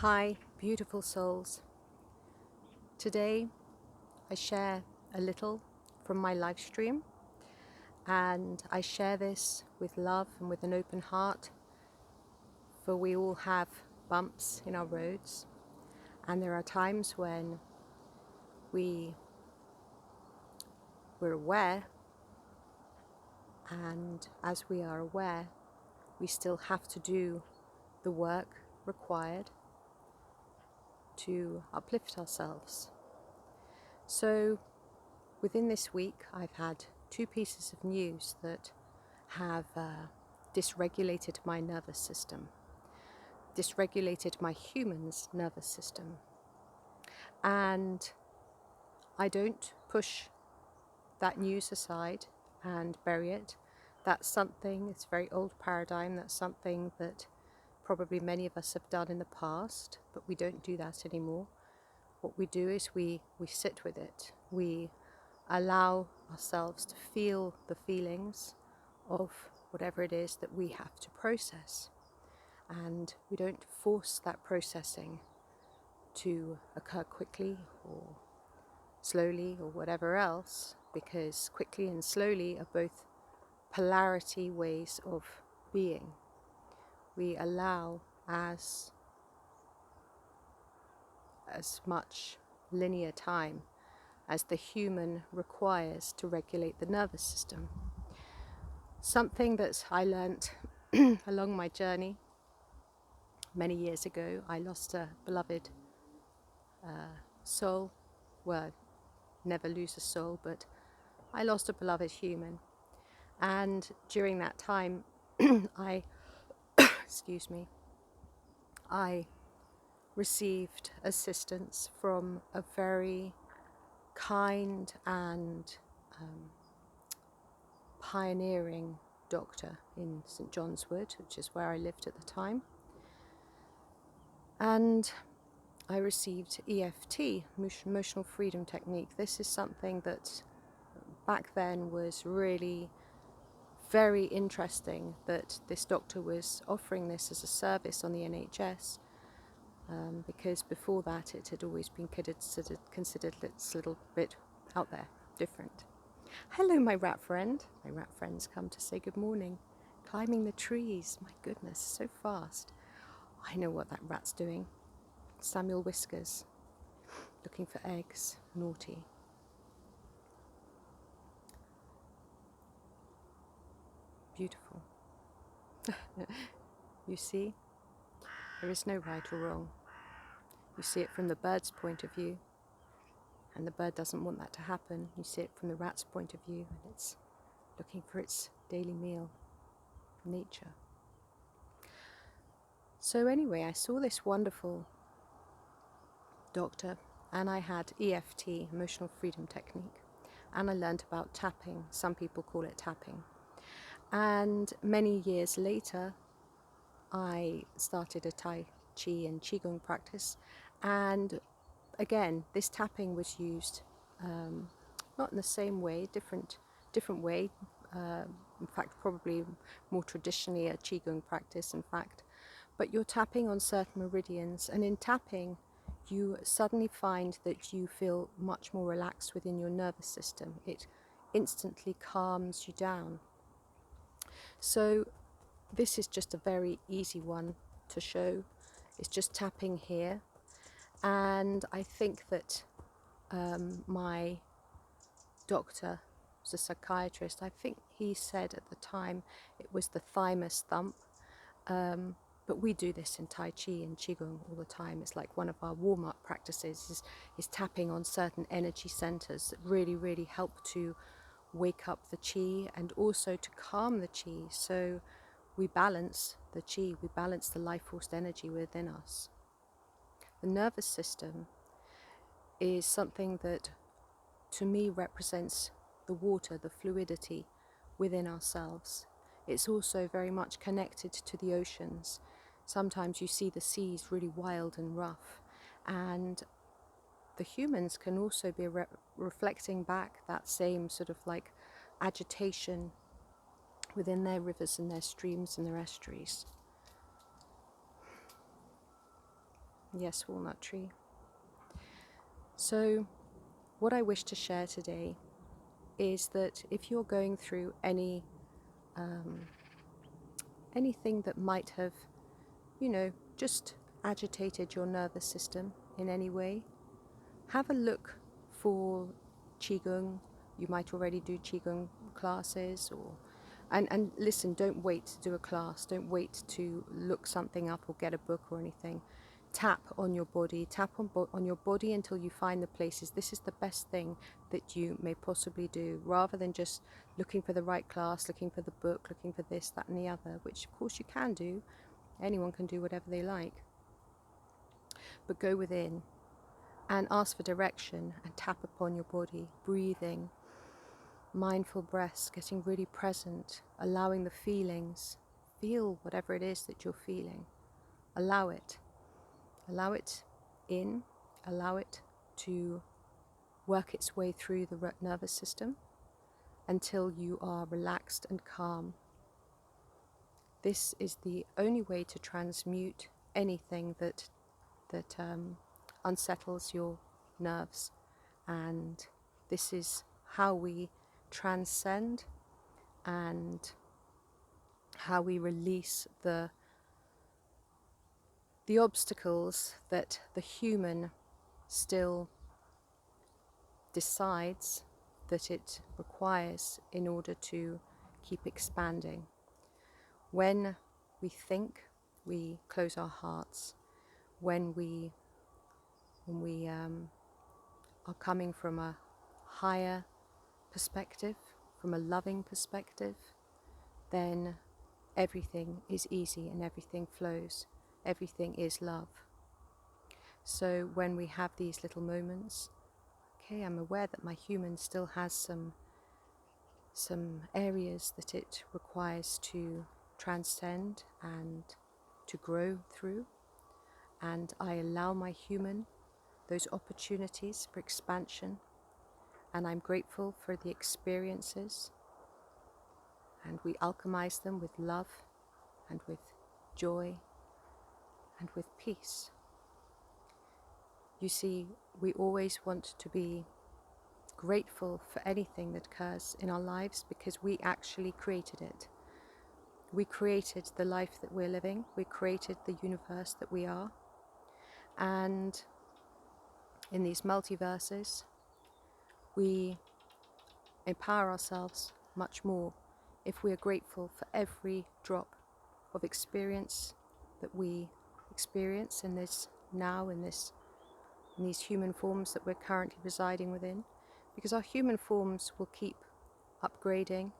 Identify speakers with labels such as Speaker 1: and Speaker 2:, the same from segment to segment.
Speaker 1: Hi, beautiful souls. Today I share a little from my live stream, and I share this with love and with an open heart, for we all have bumps in our roads, and there are times when we're aware, and as we are aware, we still have to do the work required to uplift ourselves. So within this week, I've had two pieces of news that have dysregulated my nervous system, dysregulated my human's nervous system. And I don't push that news aside and bury it. That's something, it's a very old paradigm, that's something that probably many of us have done in the past, but we don't do that anymore. What we do is we sit with it. We allow ourselves to feel the feelings of whatever it is that we have to process. And we don't force that processing to occur quickly or slowly or whatever else, because quickly and slowly are both polarity ways of being. We allow as much linear time as the human requires to regulate the nervous system. Something that I learnt along my journey many years ago. I lost a beloved soul. Well, never lose a soul, but I lost a beloved human. And during that time, I, excuse me, I received assistance from a very kind and pioneering doctor in St John's Wood, which is where I lived at the time. And I received EFT, emotional freedom technique. This is something that back then was really very interesting, that this doctor was offering this as a service on the NHS, because before that it had always been considered it's a little bit out there, different. Hello, my rat friend. My rat friend's come to say good morning. Climbing the trees, my goodness, so fast. I know what that rat's doing. Samuel Whiskers, looking for eggs, naughty. Beautiful. You see, there is no right or wrong. You see it from the bird's point of view, and the bird doesn't want that to happen. You see it from the rat's point of view, and it's looking for its daily meal, nature. So anyway, I saw this wonderful doctor, and I had EFT, emotional freedom technique, and I learned about tapping. Some people call it tapping. And many years later, I started a Tai Chi and Qigong practice, and again, this tapping was used not in the same way, different way. In fact, probably more traditionally a Qigong practice, in fact. But you're tapping on certain meridians, and in tapping, you suddenly find that you feel much more relaxed within your nervous system. It instantly calms you down. So this is just a very easy one to show. It's just tapping here. And I think that my doctor was a psychiatrist. I think he said at the time it was the thymus thump. But we do this in Tai Chi and Qigong all the time. It's like one of our warm-up practices is tapping on certain energy centers that really, really help to wake up the Qi and also to calm the Qi. So we balance the Qi, we balance the life force energy within us. The nervous system is something that to me represents the water, the fluidity within ourselves. It's also very much connected to the oceans. Sometimes you see the seas really wild and rough, and the humans can also be reflecting back that same sort of like agitation within their rivers and their streams and their estuaries. Yes, walnut tree. So, what I wish to share today is that if you're going through anything that might have, just agitated your nervous system in any way, have a look for Qigong. You might already do Qigong classes, and listen, don't wait to do a class. Don't wait to look something up or get a book or anything. Tap on your body. Tap on your body until you find the places. This is the best thing that you may possibly do, rather than just looking for the right class, looking for the book, looking for this, that, and the other, which of course you can do. Anyone can do whatever they like. But go within and ask for direction and tap upon your body, breathing, mindful breaths, getting really present, allowing the feelings. Feel whatever it is that you're feeling. Allow it. Allow it in. Allow it to work its way through the nervous system until you are relaxed and calm. This is the only way to transmute anything that unsettles your nerves, and this is how we transcend and how we release the obstacles that the human still decides that it requires in order to keep expanding. When we think, we close our hearts. When we are coming from a higher perspective, from a loving perspective, then everything is easy and everything flows. Everything is love. So when we have these little moments, okay, I'm aware that my human still has some areas that it requires to transcend and to grow through, and I allow my human those opportunities for expansion, and I'm grateful for the experiences, and we alchemize them with love and with joy and with peace. You see, we always want to be grateful for anything that occurs in our lives because we actually created it. We created the life that we're living. We created the universe that we are. And in these multiverses, we empower ourselves much more if we are grateful for every drop of experience that we experience in this now, in these human forms that we're currently residing within, because our human forms will keep upgrading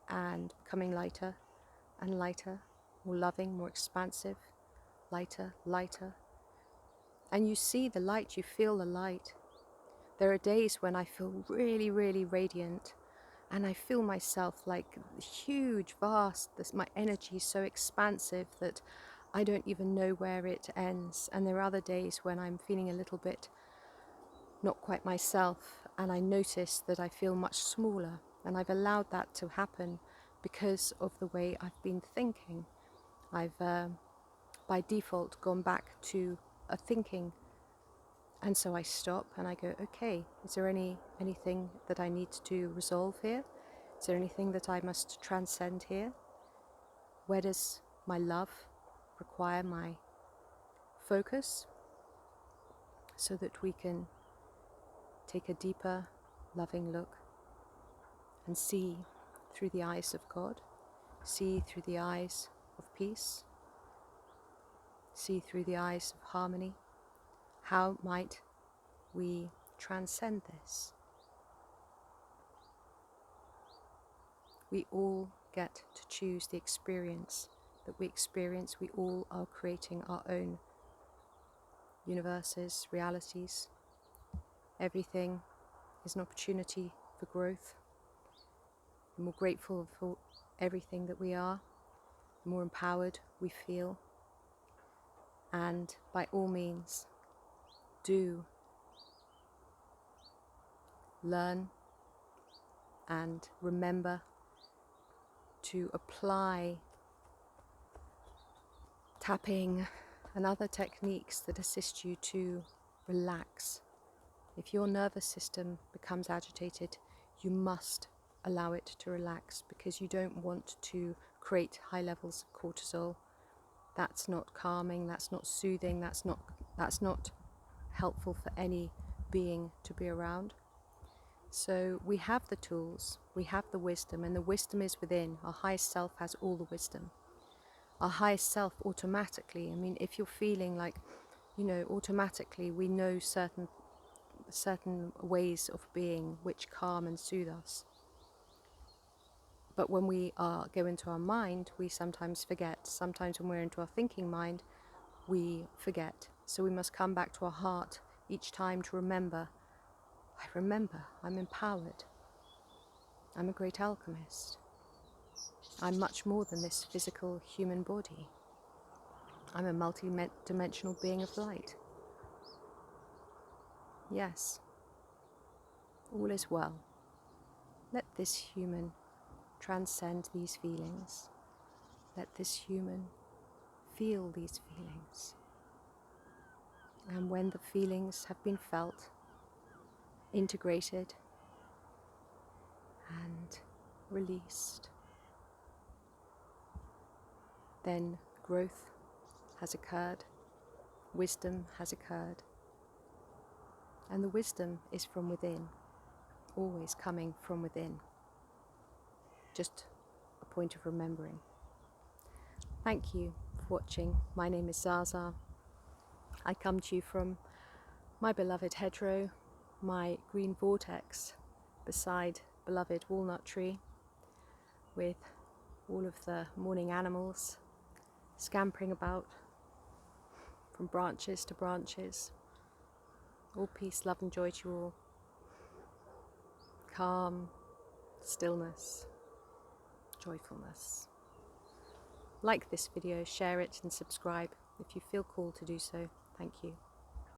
Speaker 1: and becoming lighter and lighter, more loving, more expansive, lighter, lighter. And you see the light, you feel the light. There are days when I feel really, really radiant, and I feel myself like huge, vast, my energy is so expansive that I don't even know where it ends. And there are other days when I'm feeling a little bit not quite myself, and I notice that I feel much smaller, and I've allowed that to happen because of the way I've been thinking. I've by default gone back to a thinking, and so I stop and I go, okay, is there anything that I need to resolve here? Is there anything that I must transcend here? Where does my love require my focus, so that we can take a deeper, loving look and see through the eyes of God, see through the eyes of peace, see through the eyes of harmony. How might we transcend this? We all get to choose the experience that we experience. We all are creating our own universes, realities. Everything is an opportunity for growth. The more grateful for everything that we are, the more empowered we feel. And by all means, do learn and remember to apply tapping and other techniques that assist you to relax. If your nervous system becomes agitated, you must allow it to relax, because you don't want to create high levels of cortisol. That's not calming, that's not soothing, that's not helpful for any being to be around. So we have the tools, we have the wisdom, and the wisdom is within. Our highest self has all the wisdom. Our highest self automatically, I mean, if you're feeling like, automatically we know certain ways of being which calm and soothe us. But when we go into our mind, we sometimes forget. Sometimes when we're into our thinking mind, we forget. So we must come back to our heart each time to remember. I'm empowered. I'm a great alchemist. I'm much more than this physical human body. I'm a multi-dimensional being of light. Yes, all is well. Let this human transcend these feelings. Let this human feel these feelings. And when the feelings have been felt, integrated, and released, then growth has occurred, wisdom has occurred, and the wisdom is from within, always coming from within. Just a point of remembering. Thank you for watching. My name is Zaza. I come to you from my beloved hedgerow, my green vortex beside beloved walnut tree, with all of the morning animals scampering about from branches to branches. All peace, love and joy to you all. Calm, stillness, joyfulness. Like this video, share it and subscribe if you feel called to do so. Thank you.